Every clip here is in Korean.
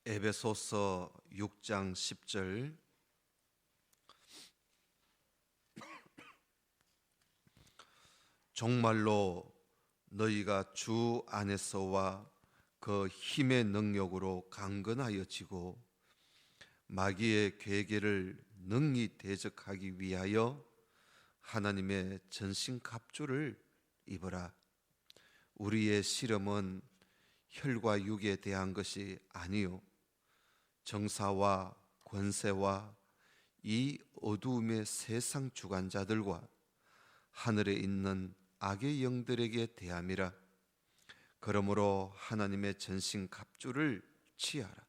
에베소서 6장 10절. 정말로 너희가 주 안에서와 그 힘의 능력으로 강건하여 지고 마귀의 괴계를 능히 대적하기 위하여 하나님의 전신갑주를 입어라. 우리의 실험은 혈과 육에 대한 것이 아니요 정사와 권세와 이 어두움의 세상 주관자들과 하늘에 있는 악의 영들에게 대함이라. 그러므로 하나님의 전신 갑주를 취하라.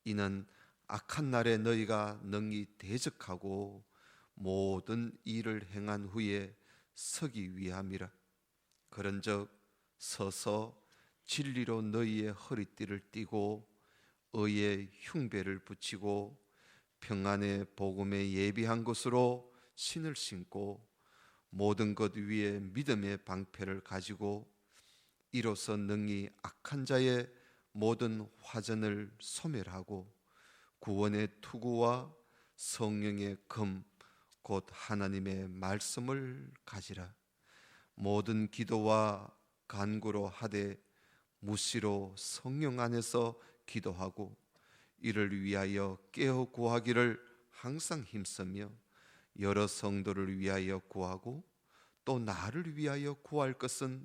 이는 악한 날에 너희가 능히 대적하고 모든 일을 행한 후에 서기 위함이라. 그런즉 서서 진리로 너희의 허리띠를 띠고 의의 흉배를 붙이고 평안의 복음에 예비한 것으로 신을 신고 모든 것 위에 믿음의 방패를 가지고 이로써 능히 악한 자의 모든 화전을 소멸하고 구원의 투구와 성령의 금 곧 하나님의 말씀을 가지라. 모든 기도와 간구로 하되 무시로 성령 안에서 기도하고 이를 위하여 깨어 구하기를 항상 힘쓰며 여러 성도를 위하여 구하고 또 나를 위하여 구할 것은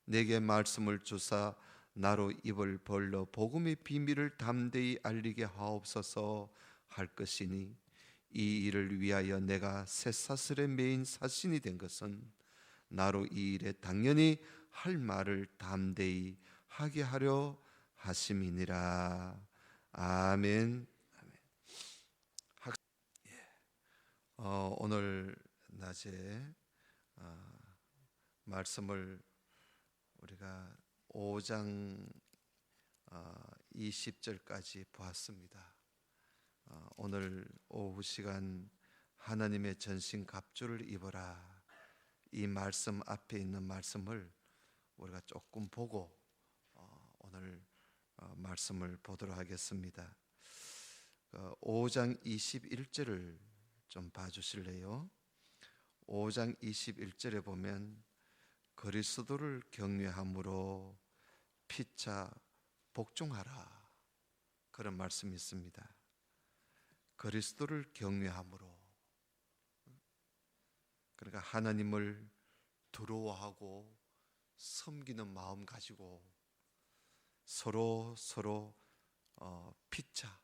내게 말씀을 주사 나로 입을 벌러 복음의 비밀을 담대히 알리게 하옵소서 할 것이니 이 일을 위하여 내가 쇠사슬에 매인 사신이 된 것은 나로 이 일에 당연히 할 말을 담대히 하게 하려 하심이니라. 아멘. 오늘 낮에 말씀을 우리가 5장 20절까지 보았습니다. 오늘 오후 시간 하나님의 전신 갑주를 입어라, 이 말씀 앞에 있는 말씀을 우리가 조금 보고 오늘 말씀을 보도록 하겠습니다. 5장 21절을 좀 봐주실래요? 5장 21절에 보면 그리스도를 경외함으로 피차 복종하라, 그런 말씀이 있습니다. 그리스도를 경외함으로, 그러니까 하나님을 두려워하고 섬기는 마음 가지고 서로 피차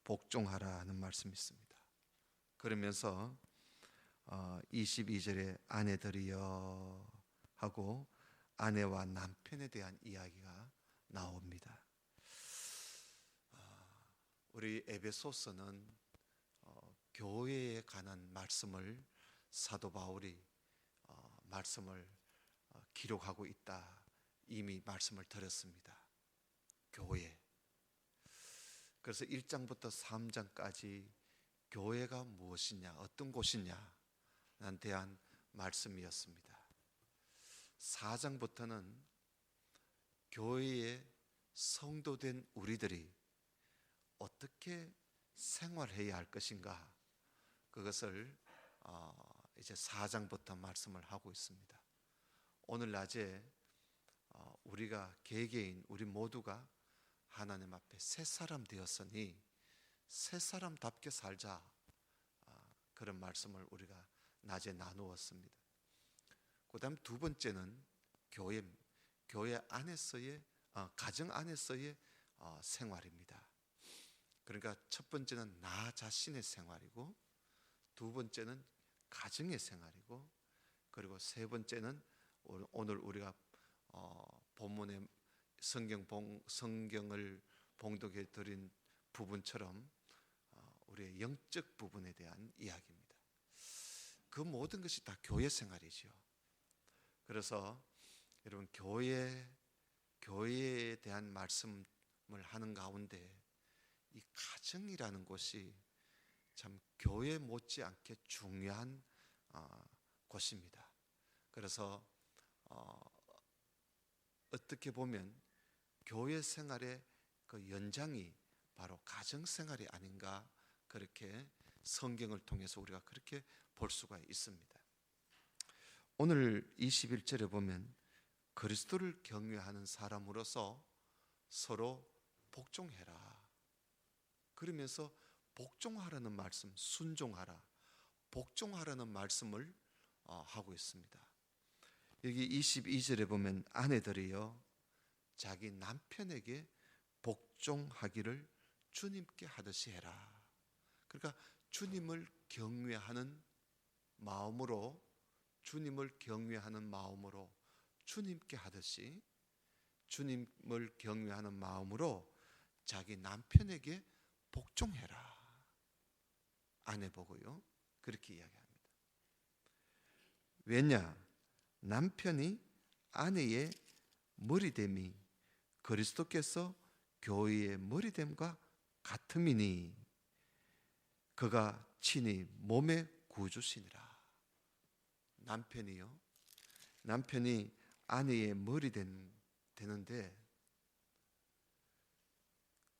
복종하라 하는 말씀이 있습니다. 그러면서 22절에 아내들이여 하고 아내와 남편에 대한 이야기가 나옵니다. 우리 에베소서는 교회에 관한 말씀을 사도 바울이 말씀을 기록하고 있다, 이미 말씀을 드렸습니다. 교회. 그래서 1장부터 3장까지 교회가 무엇이냐, 어떤 곳이냐에 대한 말씀이었습니다. 4장부터는 교회의 성도된 우리들이 어떻게 생활해야 할 것인가, 그것을 이제 4장부터 말씀을 하고 있습니다. 오늘 낮에 우리가 개개인 우리 모두가 하나님 앞에 새 사람 되었으니 새 사람답게 살자, 그런 말씀을 우리가 낮에 나누었습니다. 그 다음 두 번째는 교회 안에서의 가정 안에서의 생활입니다. 그러니까 첫 번째는 나 자신의 생활이고, 두 번째는 가정의 생활이고, 그리고 세 번째는 오늘 우리가 본문의 성경을 봉독해 드린 부분처럼 우리의 영적 부분에 대한 이야기입니다. 그 모든 것이 다 교회 생활이죠. 그래서 여러분, 교회에 대한 말씀을 하는 가운데 이 가정이라는 곳이 참 교회 못지않게 중요한 곳입니다. 그래서 어떻게 보면 교회 생활의 그 연장이 바로 가정생활이 아닌가, 그렇게 성경을 통해서 우리가 그렇게 볼 수가 있습니다. 오늘 21절에 보면 그리스도를 경외하는 사람으로서 서로 복종해라. 그러면서 복종하라는 말씀, 순종하라, 복종하라는 말씀을 하고 있습니다. 여기 22절에 보면 아내들이여 자기 남편에게 복종하기를 주님께 하듯이 해라. 그러니까 주님을 경외하는 마음으로, 주님을 경외하는 마음으로 주님께 하듯이, 주님을 경외하는 마음으로 자기 남편에게 복종해라. 아내 보고요, 그렇게 이야기합니다. 왜냐? 남편이 아내의 머리됨이 그리스도께서 교회의 머리됨과 같음이니 그가 친히 몸의 구주시니라. 남편이 아내의 머리 되는데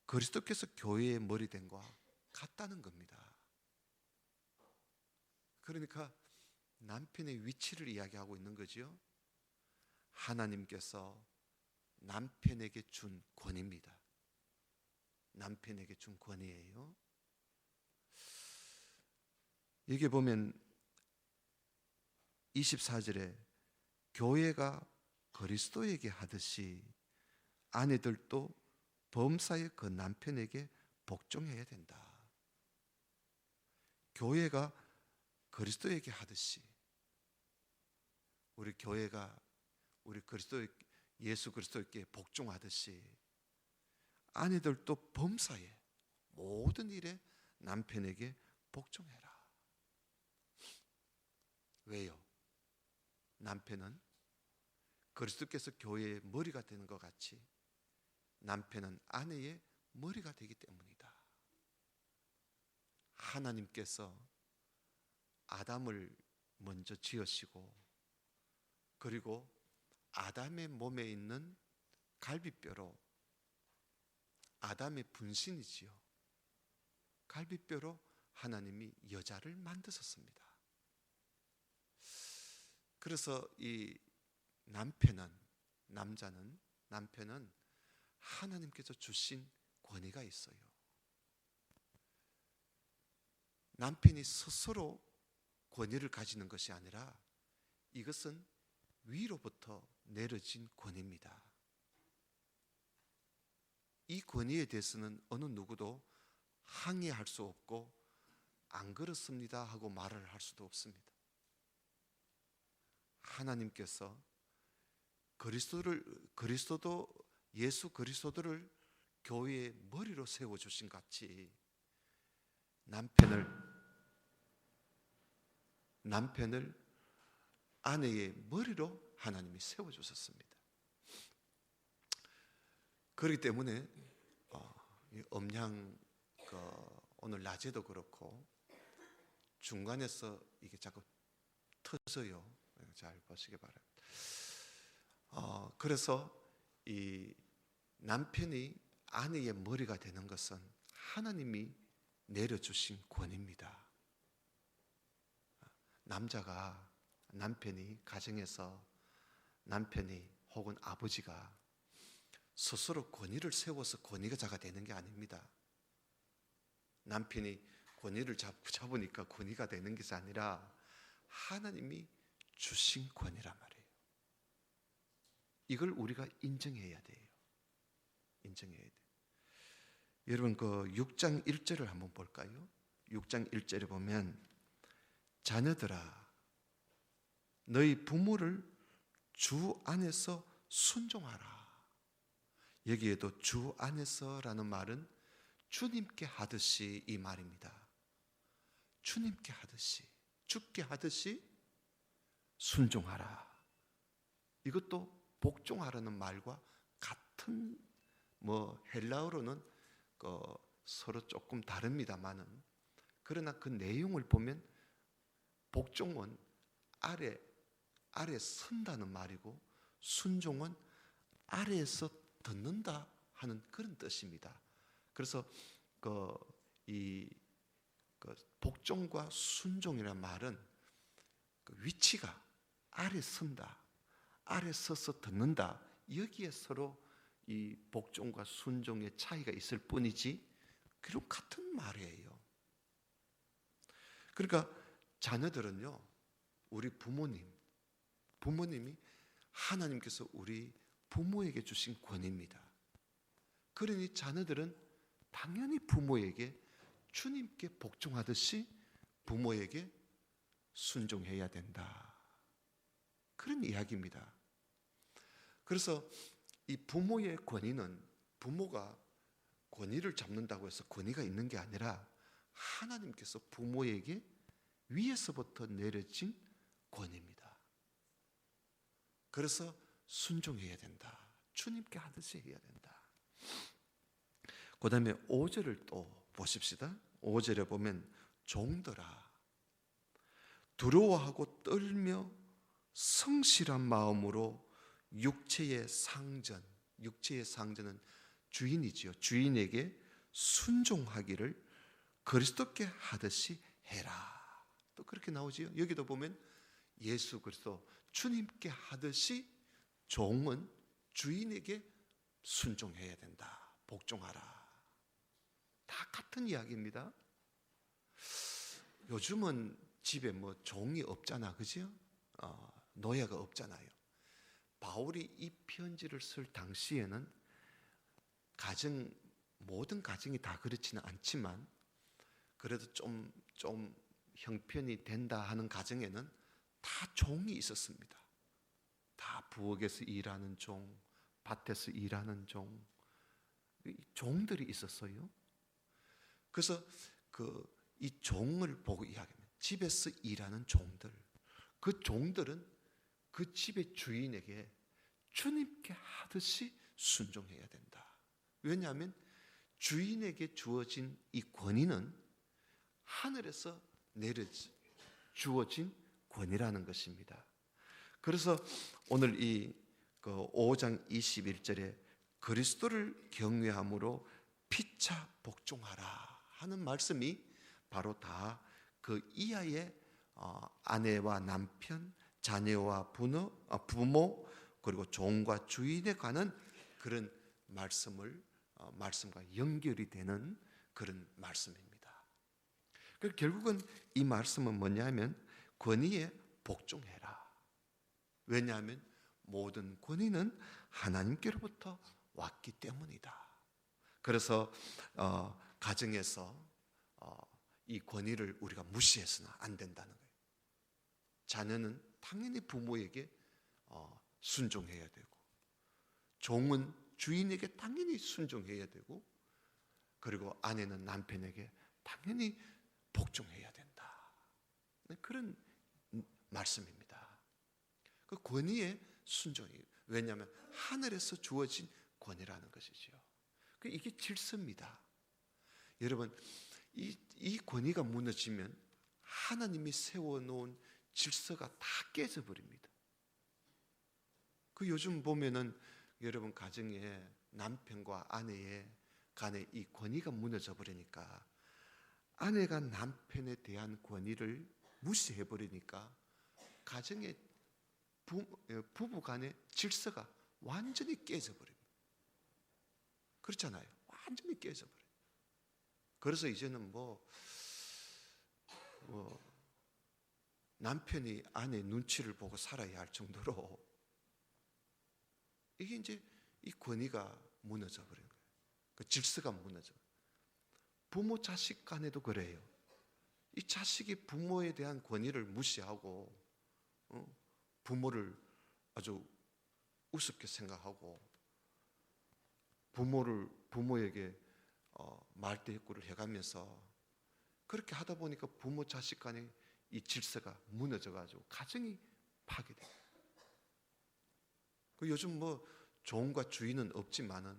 그리스도께서 교회의 머리 된 것과 같다는 겁니다. 그러니까 남편의 위치를 이야기하고 있는 거죠. 하나님께서 남편에게 준 권위입니다. 남편에게 준 권위예요. 여기 보면 24절에 교회가 그리스도에게 하듯이 아내들도 범사의 그 남편에게 복종해야 된다. 교회가 그리스도에게 하듯이, 우리 교회가 우리 예수 그리스도에게 복종하듯이 아내들도 범사에 모든 일에 남편에게 복종해라. 왜요? 남편은 그리스도께서 교회의 머리가 되는 것 같이 남편은 아내의 머리가 되기 때문이다. 하나님께서 아담을 먼저 지으시고, 그리고 아담의 몸에 있는 갈비뼈로, 아담의 분신이지요, 갈비뼈로 하나님이 여자를 만드셨습니다. 그래서 이 남편은 하나님께서 주신 권위가 있어요. 남편이 스스로 권위를 가지는 것이 아니라 이것은 위로부터 내려진 권위입니다. 이 권위에 대해서는 어느 누구도 항의할 수 없고 안 그렇습니다 하고 말을 할 수도 없습니다. 하나님께서 예수 그리스도를 교회의 머리로 세워주신 같이 남편을 아내의 머리로 하나님이 세워주셨습니다. 그렇기 때문에 음량 오늘 낮에도 그렇고 중간에서 이게 자꾸 터져요. 잘 보시기 바랍니다. 그래서 이 남편이 아내의 머리가 되는 것은 하나님이 내려주신 권위입니다. 남편이 가정에서 남편이 혹은 아버지가 스스로 권위를 세워서 권위자가 되는 게 아닙니다. 남편이 권위를 잡으니까 권위가 되는 것이 아니라 하나님이 주신 권위란 말이에요. 이걸 우리가 인정해야 돼요. 여러분 그 6장 1절을 한번 볼까요? 6장 1절에 보면 자녀들아 너희 부모를 주 안에서 순종하라. 여기에도 주 안에서라는 말은 주님께 하듯이 이 말입니다. 주님께 하듯이, 주께 하듯이 순종하라. 이것도 복종하라는 말과 같은 헬라어로는 서로 조금 다릅니다만은, 그러나 그 내용을 보면 복종은 아래 선다는 말이고 순종은 아래에서 듣는다 하는 그런 뜻입니다. 그래서 복종과 순종이라는 말은 그 위치가 아래 선다, 아래 서서 듣는다, 여기에 서로 이 복종과 순종의 차이가 있을 뿐이지 그런 같은 말이에요. 그러니까 자녀들은요, 우리 부모님이 하나님께서 우리 부모에게 주신 권위입니다. 그러니 자녀들은 당연히 부모에게 주님께 복종하듯이 부모에게 순종해야 된다. 그런 이야기입니다. 그래서 이 부모의 권위는 부모가 권위를 잡는다고 해서 권위가 있는 게 아니라 하나님께서 부모에게 위에서부터 내려진 권위입니다. 그래서 순종해야 된다. 주님께 하듯이 해야 된다. 그 다음에 5절을 또 보십시다. 5절에 보면 종들아 두려워하고 떨며 성실한 마음으로 육체의 상전은 주인이지요. 주인에게 순종하기를 그리스도께 하듯이 해라. 또 그렇게 나오지요. 여기도 보면 예수 그리스도 주님께 하듯이 종은 주인에게 순종해야 된다. 복종하라. 다 같은 이야기입니다. 요즘은 집에 뭐 종이 없잖아, 그죠? 노예가 없잖아요. 바울이 이 편지를 쓸 당시에는 모든 가정이 다 그렇지는 않지만 그래도 좀 형편이 된다 하는 가정에는 다 종이 있었습니다. 다 부엌에서 일하는 종, 밭에서 일하는 종들이 있었어요. 그래서 이 종을 보고 이야기합니다. 집에서 일하는 종들, 그 종들은 그 집의 주인에게 주님께 하듯이 순종해야 된다. 왜냐하면 주인에게 주어진 이 권위는 하늘에서 주어진 권위라는 것입니다. 그래서 오늘 이 5장 21절에 그리스도를 경외함으로 피차 복종하라 하는 말씀이 바로 다 그 이하의 아내와 남편, 자녀와 부모 그리고 종과 주인에 관한 그런 말씀과 연결이 되는 그런 말씀입니다. 결국은 이 말씀은 뭐냐면 권위에 복종해라. 왜냐하면 모든 권위는 하나님께로부터 왔기 때문이다. 그래서 가정에서 이 권위를 우리가 무시해서는 안 된다는 거예요. 자녀는 당연히 부모에게 순종해야 되고, 종은 주인에게 당연히 순종해야 되고, 그리고 아내는 남편에게 당연히 복종해야 된다. 그런 말씀입니다. 그 권위의 순종이에요. 왜냐하면 하늘에서 주어진 권위라는 것이죠. 이게 질서입니다. 여러분, 이 권위가 무너지면 하나님이 세워놓은 질서가 다 깨져버립니다. 요즘 보면은 여러분 가정에 남편과 아내의 간에 이 권위가 무너져 버리니까 아내가 남편에 대한 권위를 무시해 버리니까 가정의 부부 간의 질서가 완전히 깨져 버립니다. 그렇잖아요. 완전히 깨져 버려요. 그래서 이제는 남편이 아내 눈치를 보고 살아야 할 정도로 이게 이제 이 권위가 무너져 버린 거예요. 그 질서가 무너져. 부모 자식 간에도 그래요. 이 자식이 부모에 대한 권위를 무시하고 부모를 아주 우습게 생각하고 부모에게 말대꾸를 해가면서 그렇게 하다 보니까 부모 자식 간의 이 질서가 무너져가지고 가정이 파괴돼요. 요즘 종과 주인은 없지만은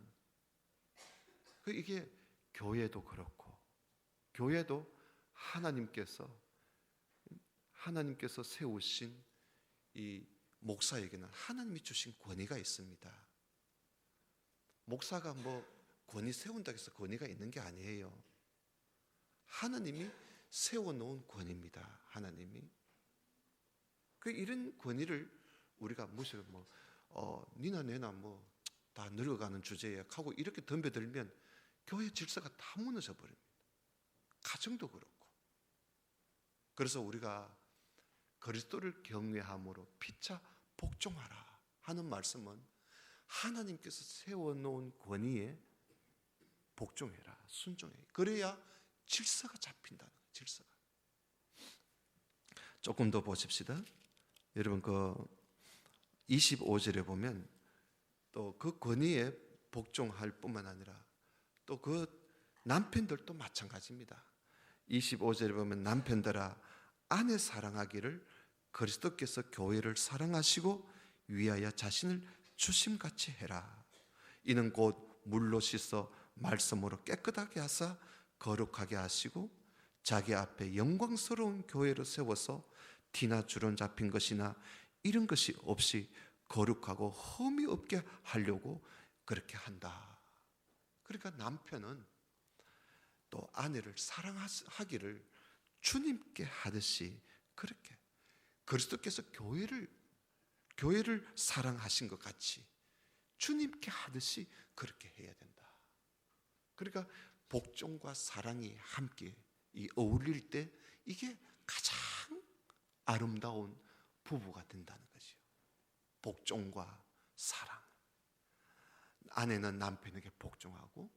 이게 교회도 그렇고, 교회도 하나님께서 세우신 이 목사에게는 하나님이 주신 권위가 있습니다. 목사가 뭐 권위 세운다고 해서 권위가 있는 게 아니에요. 하나님이 세워놓은 권위입니다. 하나님이. 이런 권위를 우리가 무슨 니나 내나 뭐 다 늙어가는 주제에 하고 이렇게 덤벼들면 교회 질서가 다 무너져 버립니다. 가정도 그렇고. 그래서 우리가 그리스도를 경외함으로 피차 복종하라 하는 말씀은 하나님께서 세워놓은 권위에 복종해라, 순종해. 그래야 질서가 잡힌다는 거예요. 질서가. 조금 더 보십시다. 여러분 25절에 보면 또 그 권위에 복종할 뿐만 아니라 또 그 남편들도 마찬가지입니다. 25절에 보면 남편들아 아내 사랑하기를 그리스도께서 교회를 사랑하시고 위하여 자신을 주심같이 해라. 이는 곧 물로 씻어 말씀으로 깨끗하게 하사 거룩하게 하시고 자기 앞에 영광스러운 교회를 세워서 티나 주름 잡힌 것이나 이런 것이 없이 거룩하고 흠이 없게 하려고 그렇게 한다. 그러니까 남편은 또 아내를 사랑하기를 주님께 하듯이 그렇게 그리스도께서 교회를 사랑하신 것 같이 주님께 하듯이 그렇게 해야 된다. 그러니까 복종과 사랑이 함께 어울릴 때 이게 가장 아름다운 부부가 된다는 거죠. 복종과 사랑. 아내는 남편에게 복종하고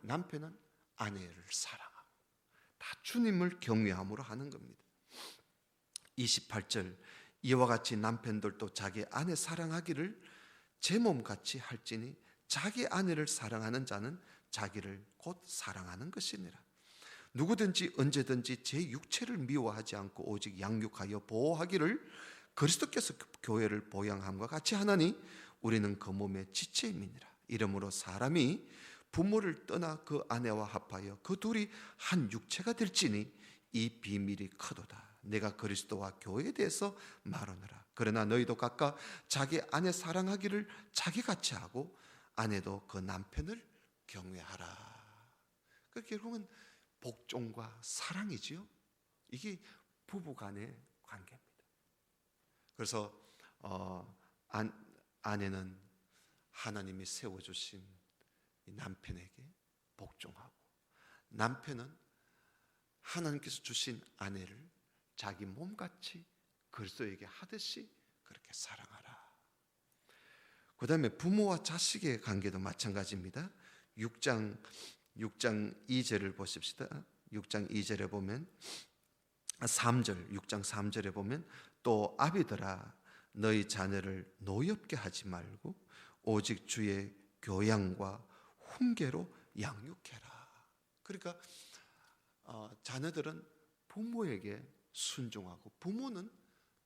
남편은 아내를 사랑하고 다 주님을 경외함으로 하는 겁니다. 28절 이와 같이 남편들도 자기 아내 사랑하기를 제 몸같이 할지니 자기 아내를 사랑하는 자는 자기를 곧 사랑하는 것이니라. 누구든지 언제든지 제 육체를 미워하지 않고 오직 양육하여 보호하기를 그리스도께서 교회를 보양함과 같이 하나니 우리는 그 몸의 지체임이니라. 이러므로 사람이 부모를 떠나 그 아내와 합하여 그 둘이 한 육체가 될지니 이 비밀이 크도다. 내가 그리스도와 교회에 대해서 말하노라. 그러나 너희도 각각 자기 아내 사랑하기를 자기같이 하고 아내도 그 남편을 경외하라. 그 결국은 복종과 사랑이지요. 이게 부부간의 관계입니다. 그래서 아내는 하나님이 세워주신 남편에게 복종하고 남편은 하나님께서 주신 아내를 자기 몸같이 그리스도에게 하듯이 그렇게 사랑하라. 그 다음에 부모와 자식의 관계도 마찬가지입니다. 6장 2절을 보십시다. 6장 2절에 보면 6장 3절에 보면 또 아비들아 너희 자녀를 노엽게 하지 말고 오직 주의 교양과 훈계로 양육해라. 그러니까 자녀들은 부모에게 순종하고 부모는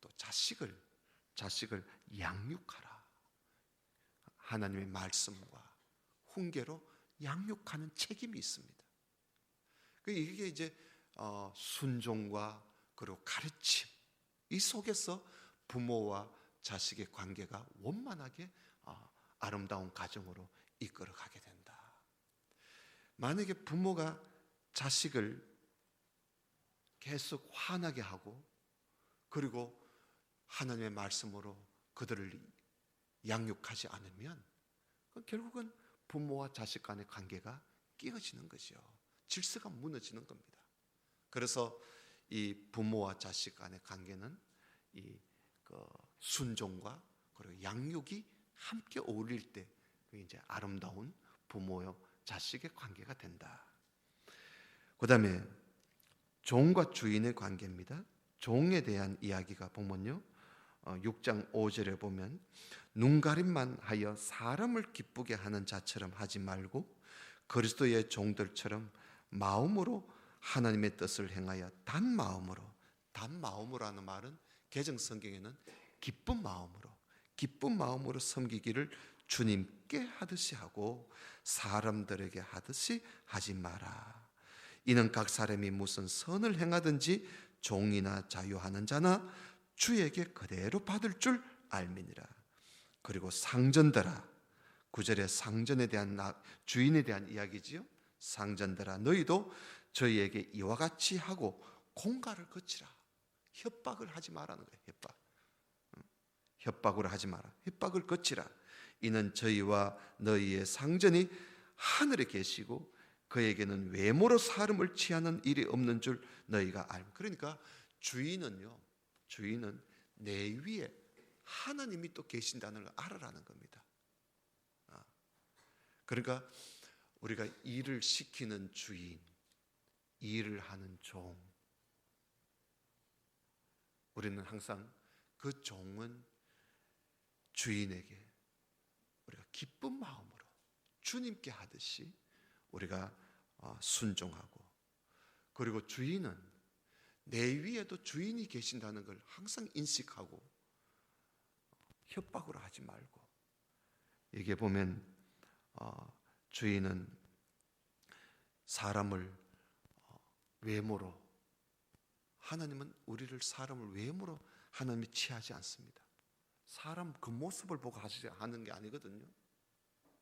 또 자식을 양육하라. 하나님의 말씀과 훈계로 양육하는 책임이 있습니다. 이게 이제 순종과 그리고 가르침 이 속에서 부모와 자식의 관계가 원만하게 아름다운 가정으로 이끌어가게 된다. 만약에 부모가 자식을 계속 화나게 하고 그리고 하나님의 말씀으로 그들을 양육하지 않으면 결국은 부모와 자식 간의 관계가 깨어지는 것이요. 질서가 무너지는 겁니다. 그래서 이 부모와 자식 간의 관계는 순종과 그리고 양육이 함께 어울릴 때 이제 아름다운 부모와 자식의 관계가 된다. 그다음에 종과 주인의 관계입니다. 종에 대한 이야기가 보면요. 6장 5절에 보면 눈가림만 하여 사람을 기쁘게 하는 자처럼 하지 말고 그리스도의 종들처럼 마음으로 하나님의 뜻을 행하여 단마음으로 하는 말은 개정 성경에는 기쁜 마음으로 섬기기를 주님께 하듯이 하고 사람들에게 하듯이 하지 마라. 이는 각 사람이 무슨 선을 행하든지 종이나 자유하는 자나 주에게 그대로 받을 줄 알미니라. 그리고 상전들아 9절에 상전에 대한 주인에 대한 이야기지요. 상전들아 너희도 저희에게 이와 같이 하고 공갈을 거치라. 협박을 하지 말라는 거예요. 협박을 하지 마라. 협박을 거치라. 이는 저희와 너희의 상전이 하늘에 계시고 그에게는 외모로 사람을 취하는 일이 없는 줄 너희가 알고. 그러니까 주인은 내 위에 하나님이 또 계신다는 걸 알아라는 겁니다. 그러니까 우리가 일을 시키는 주인, 일을 하는 종, 우리는 항상 그 종은 주인에게 우리가 기쁜 마음으로 주님께 하듯이 우리가 순종하고, 그리고 주인은 내 위에도 주인이 계신다는 걸 항상 인식하고 협박으로 하지 말고, 이게 보면 주인은 사람을 외모로, 하나님은 우리를 사람을 외모로 하나님이 취하지 않습니다. 사람 그 모습을 보고 하는 게 아니거든요.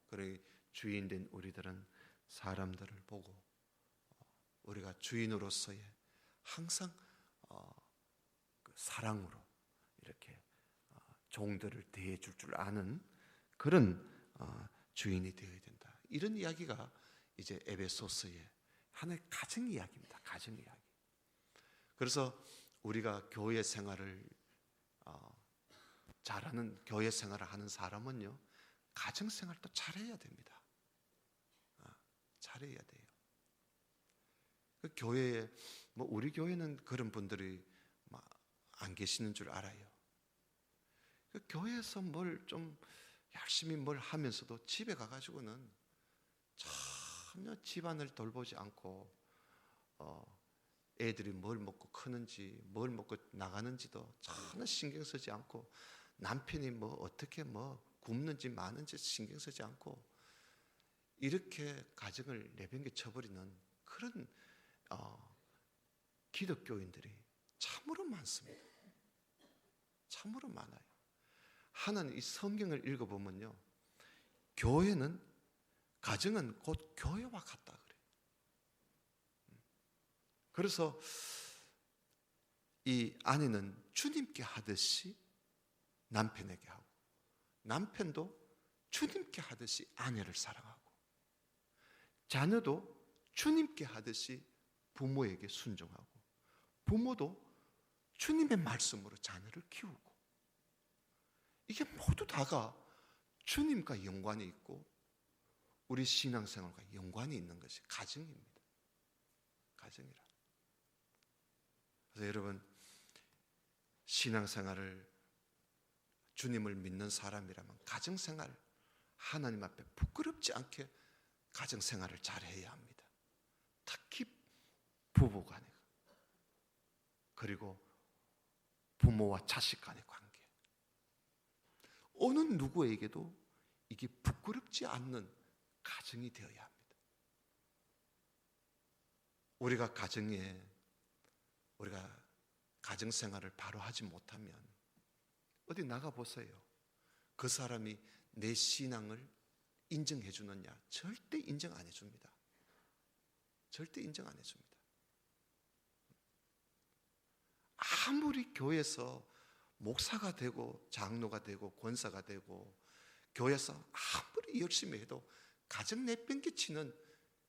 그래 주인된 우리들은 사람들을 보고 우리가 주인으로서의 항상 사랑으로 이렇게 종들을 대해줄 줄 아는 그런 주인이 되어야 된다. 이런 이야기가 이제 에베소서의 하나의 가정 이야기입니다. 가정 이야기. 그래서 우리가 교회 생활을 잘하는, 교회 생활을 하는 사람은요, 가정 생활도 잘해야 됩니다. 잘해야 돼요. 그 교회에 우리 교회는 그런 분들이 안 계시는 줄 알아요. 그 교회에서 뭘 좀 열심히 뭘 하면서도 집에 가가지고는 전혀 집안을 돌보지 않고 애들이 뭘 먹고 크는지, 뭘 먹고 나가는지도 전혀 신경 쓰지 않고, 남편이 어떻게 굶는지 마는지 신경 쓰지 않고 이렇게 가정을 내팽개 쳐버리는 그런 기독교인들이 참으로 많습니다. 참으로 많아요. 하나님 이 성경을 읽어보면요, 교회는, 가정은 곧 교회와 같다 그래요. 그래서 이 아내는 주님께 하듯이 남편에게 하고, 남편도 주님께 하듯이 아내를 사랑하고, 자녀도 주님께 하듯이 부모에게 순종하고, 부모도 주님의 말씀으로 자녀를 키우고, 이게 모두 다가 주님과 연관이 있고 우리 신앙생활과 연관이 있는 것이 가정입니다. 가정이라. 그래서 여러분, 신앙생활을, 주님을 믿는 사람이라면 가정생활, 하나님 앞에 부끄럽지 않게 가정생활을 잘해야 합니다. 특히 부부간에, 그리고 부모와 자식 간의 관계, 어느 누구에게도 이게 부끄럽지 않는 가정이 되어야 합니다. 우리가 가정생활을 바로 하지 못하면 어디 나가보세요. 그 사람이 내 신앙을 인정해 주느냐? 절대 인정 안 해줍니다. 절대 인정 안 해줍니다. 아무리 교회에서 목사가 되고 장로가 되고 권사가 되고 교회에서 아무리 열심히 해도 가정 내팽개 치는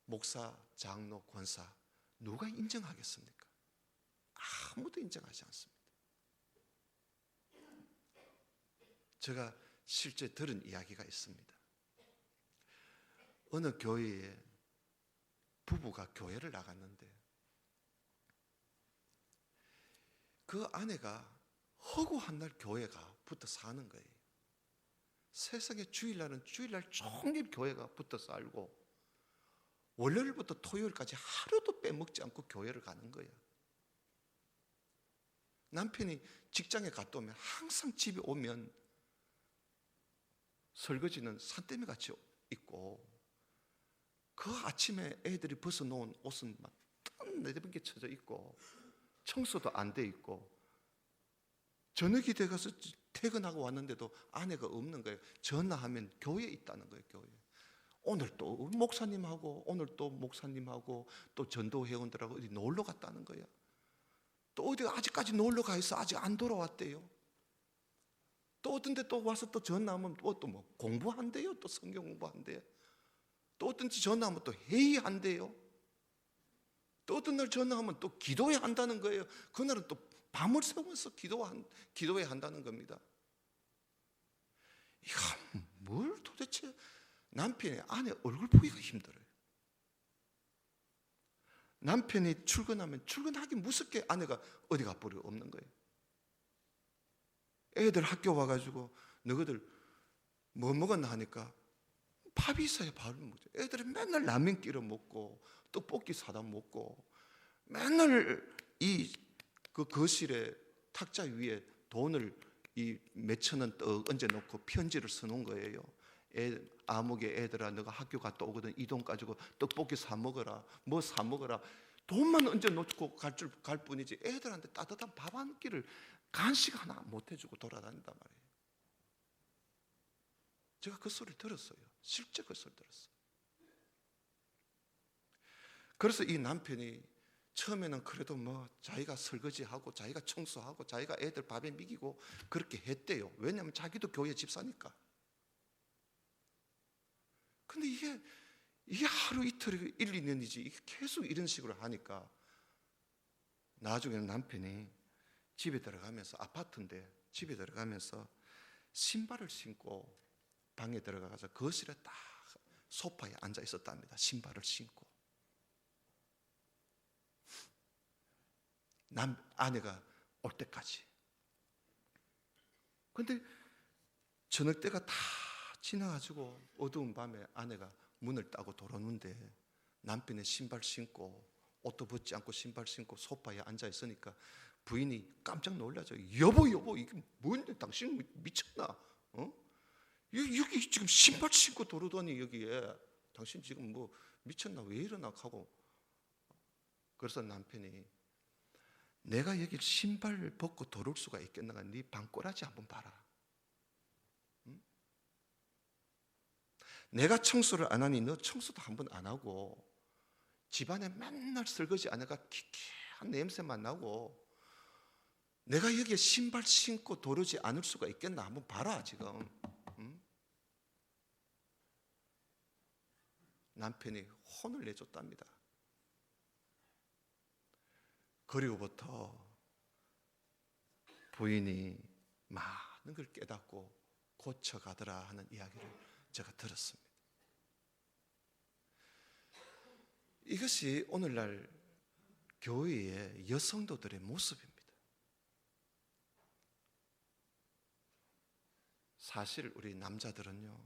목사, 장로, 권사 누가 인정하겠습니까? 아무도 인정하지 않습니다. 제가 실제 들은 이야기가 있습니다. 어느 교회에 부부가 교회를 나갔는데 그 아내가 허구한 날 교회가 붙어 사는 거예요. 세상에 주일날은 주일날 종일 교회가 붙어 살고 월요일부터 토요일까지 하루도 빼먹지 않고 교회를 가는 거예요. 남편이 직장에 갔다 오면 항상 집에 오면 설거지는 산더미 같이 있고, 그 아침에 애들이 벗어놓은 옷은 막 내대분게 쳐져 있고 청소도 안 돼 있고, 저녁이 돼가서 퇴근하고 왔는데도 아내가 없는 거예요. 전화하면 교회에 있다는 거예요. 교회. 오늘 또 목사님하고 또 전도 회원들하고 어디 놀러 갔다는 거야. 또 어디 아직까지 놀러 가 있어. 아직 안 돌아왔대요. 또 어떤 데 또 와서 또 전화하면 또 뭐 공부한대요. 또 성경 공부한대요. 또 어떤 데 전화하면 또 회의한대요. 또 어떤 날 전화하면 또 기도해야 한다는 거예요. 그날은 또 밤을 새우면서 기도해야 한다는 겁니다. 이거 뭘 도대체 남편이 아내 얼굴 보기가 힘들어요. 남편이 출근하면 출근하기 무섭게 아내가 어디 가버려 없는 거예요. 애들 학교 와가지고 너희들 뭐 먹었나 하니까 밥이 있어야 밥을 먹죠. 애들이 맨날 라면 끼려 먹고 떡볶이 사다 먹고 맨날 그 거실에 탁자 위에 돈을 몇천 원 떡 얹어놓고 편지를 써놓은 거예요. 아무개 애들아 너가 학교 갔다 오거든 이 돈 가지고 떡볶이 사 먹어라 뭐 사 먹어라 돈만 얹어놓고 갈 뿐이지 애들한테 따뜻한 밥 한 끼를 간식 하나 못 해주고 돌아다닌단 말이에요. 제가 그 소리를 들었어요. 실제 그 소리를 들었어요. 그래서 이 남편이 처음에는 그래도 뭐 자기가 설거지하고 자기가 청소하고 자기가 애들 밥에 먹이고 그렇게 했대요. 왜냐하면 자기도 교회 집사니까. 근데 이게 하루 이틀 1, 2년이지 이게 계속 이런 식으로 하니까 나중에는 남편이 집에 들어가면서 아파트인데 집에 들어가면서 신발을 신고 방에 들어가서 거실에 딱 소파에 앉아 있었답니다. 신발을 신고 아내가 올 때까지. 근데 저녁 때가 다 지나가지고 어두운 밤에 아내가 문을 따고 들어오는데 남편의 신발 신고 옷도 벗지 않고 신발 신고 소파에 앉아 있으니까 부인이 깜짝 놀라죠. 여보 이게 뭔데 당신 미쳤나? 여기 지금 신발 신고 들어오더니 여기에 당신 지금 뭐 미쳤나 왜 이러나 하고. 그래서 남편이 내가 여기 신발 벗고 들어올 수가 있겠는가? 네 방꼬라지 한번 봐라. 응? 내가 청소를 안 하니 너 청소도 한번 안 하고 집안에 맨날 설거지 안 해가 기괴한 냄새만 나고 내가 여기에 신발 신고 들어오지 않을 수가 있겠나? 한번 봐라 지금. 응? 남편이 혼을 내줬답니다. 그리고부터 부인이 많은 걸 깨닫고 고쳐가더라 하는 이야기를 제가 들었습니다. 이것이 오늘날 교회의 여성도들의 모습입니다. 사실 우리 남자들은요,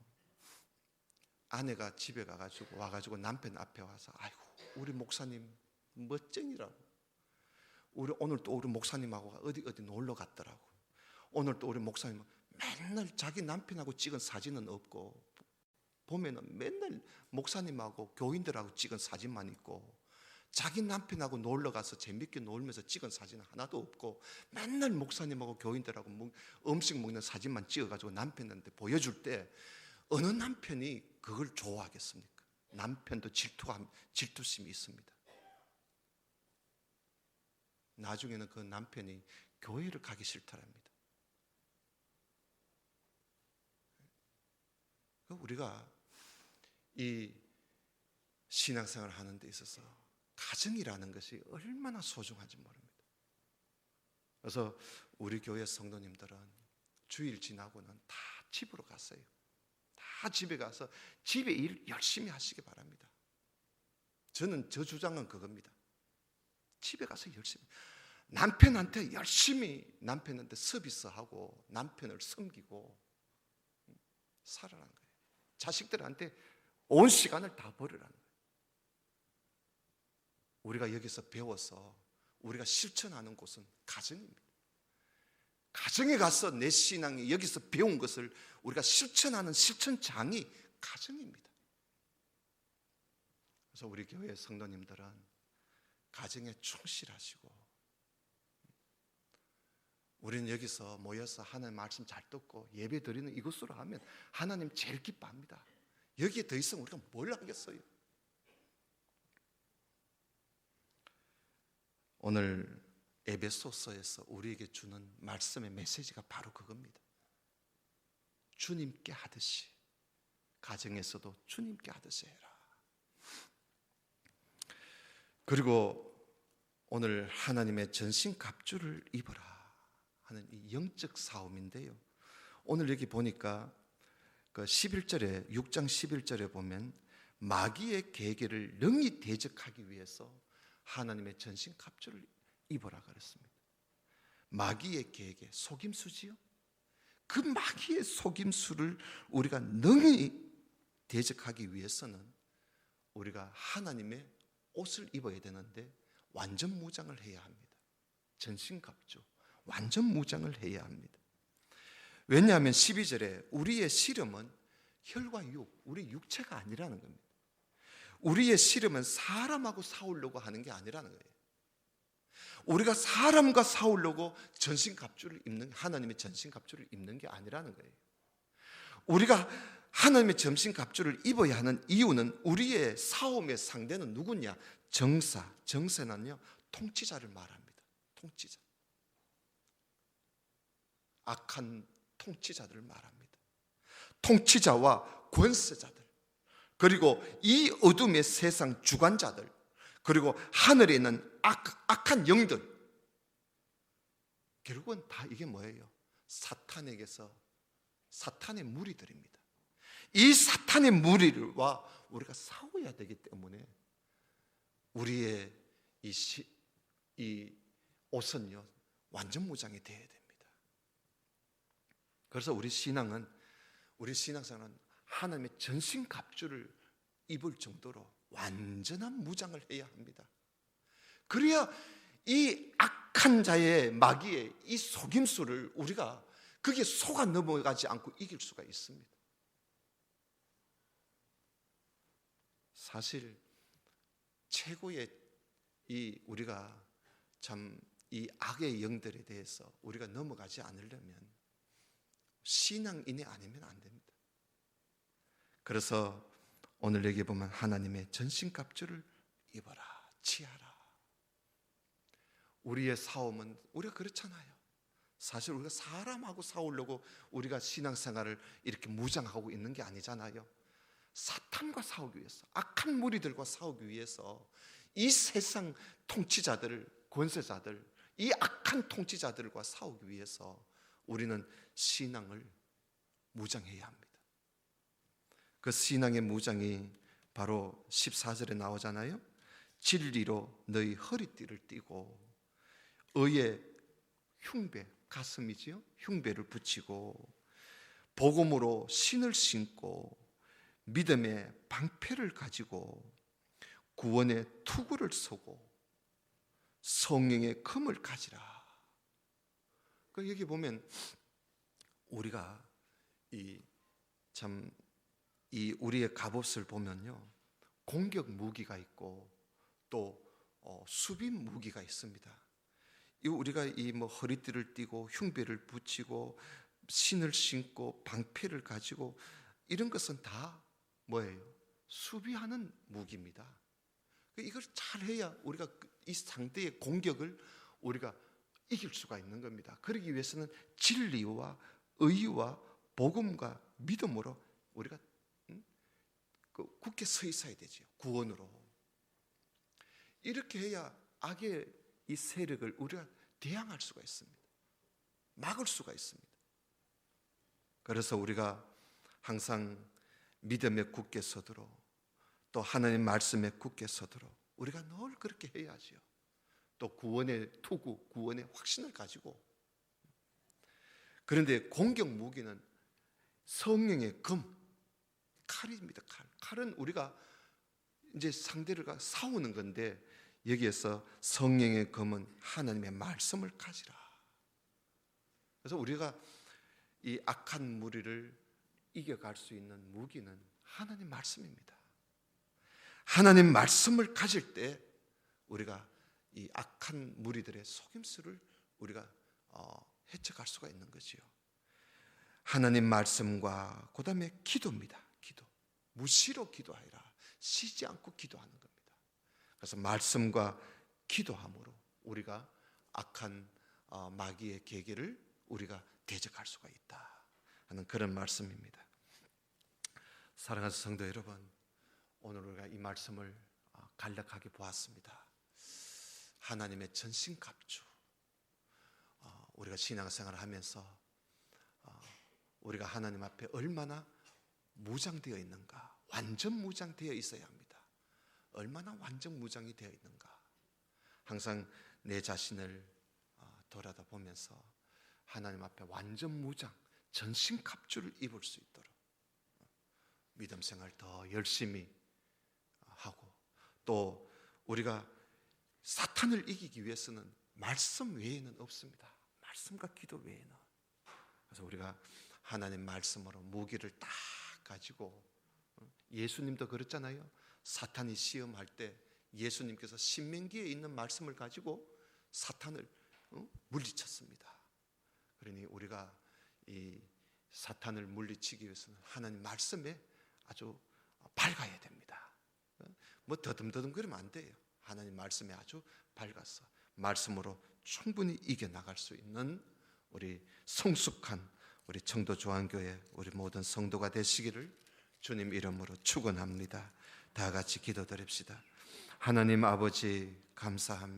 아내가 집에 와가지고 남편 앞에 와서 아이고 우리 목사님 멋쟁이라고, 오늘 또 우리 목사님하고 어디 놀러 갔더라고. 오늘 또 우리 목사님 맨날 자기 남편하고 찍은 사진은 없고 보면은 맨날 목사님하고 교인들하고 찍은 사진만 있고 자기 남편하고 놀러 가서 재밌게 놀면서 찍은 사진은 하나도 없고 맨날 목사님하고 교인들하고 음식 먹는 사진만 찍어가지고 남편한테 보여줄 때 어느 남편이 그걸 좋아하겠습니까? 남편도 질투심이 있습니다. 나중에는 그 남편이 교회를 가기 싫다랍니다. 우리가 이 신앙생활을 하는 데 있어서 가정이라는 것이 얼마나 소중한지 모릅니다. 그래서 우리 교회 성도님들은 주일 지나고는 다 집으로 갔어요. 다 집에 가서 집에 일 열심히 하시기 바랍니다. 저 주장은 그겁니다. 집에 가서 열심히 남편한테 열심히 남편한테 서비스하고 남편을 섬기고 살아라는 거예요. 자식들한테 온 시간을 다 버리라는 거예요. 우리가 여기서 배워서 우리가 실천하는 곳은 가정입니다. 가정에 가서 내 신앙이 여기서 배운 것을 우리가 실천하는 실천장이 가정입니다. 그래서 우리 교회 성도님들은 가정에 충실하시고 우리는 여기서 모여서 하나님 말씀 잘 듣고 예배 드리는 이것으로 하면 하나님 제일 기뻐합니다. 여기에 더 이상 우리가 뭘 하겠어요? 오늘 에베소서에서 우리에게 주는 말씀의 메시지가 바로 그겁니다. 주님께 하듯이, 가정에서도 주님께 하듯이 해라. 그리고 오늘 하나님의 전신갑주를 입어라 하는 이 영적 싸움인데요, 오늘 여기 보니까 그 11절에 6장 11절에 보면 마귀의 계계를 능히 대적하기 위해서 하나님의 전신갑주를 입어라 그랬습니다. 마귀의 계계, 속임수지요. 그 마귀의 속임수를 우리가 능히 대적하기 위해서는 우리가 하나님의 옷을 입어야 되는데 완전 무장을 해야 합니다. 전신갑주, 완전 무장을 해야 합니다. 왜냐하면 12절에 우리의 씨름은 혈과 육, 우리 육체가 아니라는 겁니다. 우리의 씨름은 사람하고 싸우려고 하는 게 아니라는 거예요. 우리가 사람과 싸우려고 전신갑주를 입는, 하나님의 전신갑주를 입는 게 아니라는 거예요. 우리가 하나님의 전신갑주를 입어야 하는 이유는 우리의 싸움의 상대는 누구냐? 정사, 정세는요 통치자를 말합니다. 통치자, 악한 통치자들을 말합니다. 통치자와 권세자들, 그리고 이 어둠의 세상 주관자들, 그리고 하늘에 있는 악한 영들, 결국은 다 이게 뭐예요? 사탄에게서, 사탄의 무리들입니다. 이 사탄의 무리와 우리가 싸워야 되기 때문에 우리의 이 옷은요 완전 무장이 되어야 됩니다. 그래서 우리 신앙생활은 하나님의 전신갑주를 입을 정도로 완전한 무장을 해야 합니다. 그래야 이 악한 자의 마귀의 이 속임수를 우리가 그게 속아 넘어가지 않고 이길 수가 있습니다. 사실 최고의 우리가 참 이 악의 영들에 대해서 우리가 넘어가지 않으려면 신앙인이 아니면 안 됩니다. 그래서 오늘 여기 보면 하나님의 전신갑주를 입어라, 취하라. 우리의 싸움은 우리가 그렇잖아요. 사실 우리가 사람하고 싸우려고 우리가 신앙생활을 이렇게 무장하고 있는 게 아니잖아요. 사탄과 싸우기 위해서, 악한 무리들과 싸우기 위해서 이 세상 통치자들, 권세자들, 이 악한 통치자들과 싸우기 위해서 우리는 신앙을 무장해야 합니다. 그 신앙의 무장이 바로 14절에 나오잖아요. 진리로 너희 허리띠를 띠고 의의 흉배, 가슴이지요, 흉배를 붙이고 복음으로 신을 신고 믿음의 방패를 가지고 구원의 투구를 쏘고 성령의 검을 가지라. 여기 보면 우리가 우리의 갑옷을 보면요, 공격 무기가 있고 또 수비 무기가 있습니다. 우리가 허리띠를 띠고 흉배를 붙이고 신을 신고 방패를 가지고 이런 것은 다 뭐예요? 수비하는 무기입니다. 이걸 잘 해야 우리가 이 상대의 공격을 우리가 이길 수가 있는 겁니다. 그러기 위해서는 진리와 의와 복음과 믿음으로 우리가 굳게 서 있어야 되죠. 구원으로. 이렇게 해야 악의 이 세력을 우리가 대항할 수가 있습니다. 막을 수가 있습니다. 그래서 우리가 항상 믿음에 굳게 서도록, 또 하나님 말씀에 굳게 서도록 우리가 늘 그렇게 해야지요. 또 구원의 투구, 구원의 확신을 가지고. 그런데 공격 무기는 성령의 검, 칼입니다. 칼은 우리가 이제 상대를 싸우는 건데, 여기에서 성령의 검은 하나님의 말씀을 가지라. 그래서 우리가 이 악한 무리를 이겨갈 수 있는 무기는 하나님 말씀입니다. 하나님 말씀을 가질 때 우리가 이 악한 무리들의 속임수를 우리가 헤쳐갈 수가 있는 거지요. 하나님 말씀과 그 다음에 기도입니다. 기도. 무시로 기도하라. 쉬지 않고 기도하는 겁니다. 그래서 말씀과 기도함으로 우리가 악한 마귀의 계계를 우리가 대적할 수가 있다 하는 그런 말씀입니다. 사랑하는 성도 여러분, 오늘 우리가 이 말씀을 간략하게 보았습니다. 하나님의 전신갑주, 우리가 신앙생활을 하면서 우리가 하나님 앞에 얼마나 무장되어 있는가, 완전 무장되어 있어야 합니다. 얼마나 완전 무장이 되어 있는가, 항상 내 자신을 돌아다 보면서 하나님 앞에 완전 무장, 전신갑주를 입을 수 있도록 믿음 생활 더 열심히 하고, 또 우리가 사탄을 이기기 위해서는 말씀 외에는 없습니다. 말씀과 기도 외에는. 그래서 우리가 하나님 말씀으로 무기를 딱 가지고, 예수님도 그랬잖아요. 사탄이 시험할 때 예수님께서 신명기에 있는 말씀을 가지고 사탄을 물리쳤습니다. 그러니 우리가 이 사탄을 물리치기 위해서는 하나님 말씀에 아주 밝아야 됩니다. 뭐 더듬더듬 그러면 안 돼요. 하나님 말씀에 아주 밝아서 말씀으로 충분히 이겨나갈 수 있는 우리 성숙한 우리 청도 조안교회 우리 모든 성도가 되시기를 주님 이름으로 축원합니다. 다 같이 기도드립시다. 하나님 아버지 감사합니다.